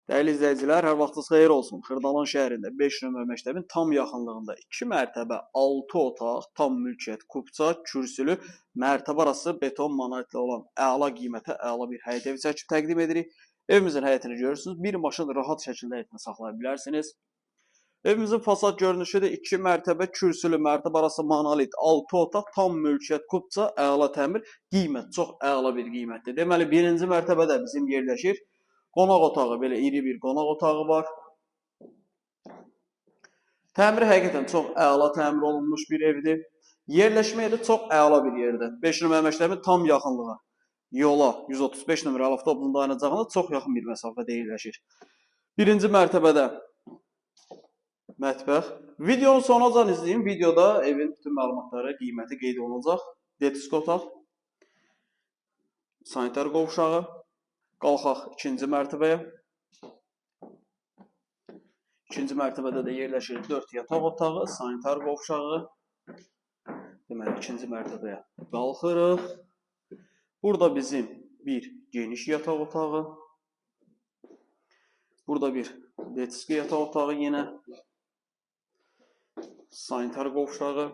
Dəyərli izləyicilər, hər vaxtınız xeyir olsun. Xırdalan şəhərində 5 nömrə məktəbin tam yaxınlığında 2 mərtəbə, 6 otaq, tam mülkiyyət, kubça, kürsülü, mərtəbə arası beton monolitlə olan əla qiymətə əla bir həyət evi çəkib təqdim edirik. Evimizin həyətini görürsünüz. Bir maşın rahat şəkildə həyətini saxlaya bilərsiniz. Evimizin fasad görünüşü də 2 mərtəbə, kürsülü, mərtəbə arası monolit, 6 otaq, tam mülkiyyət, kubça, əla təmir, qiymət çox əla bir qiymətdir. Deməli, birinci mərtəbədə bizim yerləşir. Qonaq otağı, belə iri bir qonaq otağı var. Təmiri həqiqətən çox əla təmir olunmuş bir evdir. Yerləşmə yeri çox əla bir yerdə. 5 nömrə məktəbin tam yaxınlığı. Yola 135 nömrəli avtobusun dayanacağına çox yaxın bir məsafədə yerləşir. Birinci mərtəbədə mətbəx. Videonun sonucan izləyin. Videoda evin bütün məlumatları, qiyməti qeyd olunacaq. Detisk otaq, sanitar qovşağı. Qalxaq ikinci mərtəbəyə. İkinci mərtəbədə də yerləşir 4 yataq otağı, sanitar qovşağı. Deməli, ikinci mərtəbəyə qalxırıq. Burada bizim bir geniş yataq otağı. Burada bir detiski yataq otağı yenə. Sanitar qovşağı.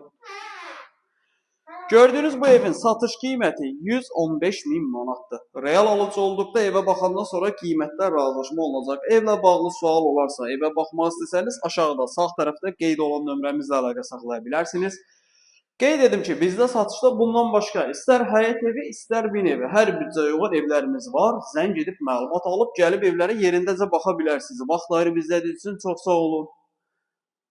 Gördüyünüz bu evin satış qiyməti 115.000 manatdır. Real alıcı olduqda evə baxandan sonra qiymətlər razılaşma olunacaq. Evlə bağlı sual olarsa, evə baxmaq istəsəniz aşağıda sağ tərəfdə qeyd olan nömrəmizlə əlaqə saxlaya bilərsiniz. Qeyd edim ki, bizdə satışda bundan başqa istər həyət evi, istər bin evi, hər büdcəyə uyğun evlərimiz var. Zəng edib məlumat alıb gəlib evlərə yerindəcə baxa bilərsiniz. Vaxt ayırıb izlədiyiniz üçün çox sağ olun.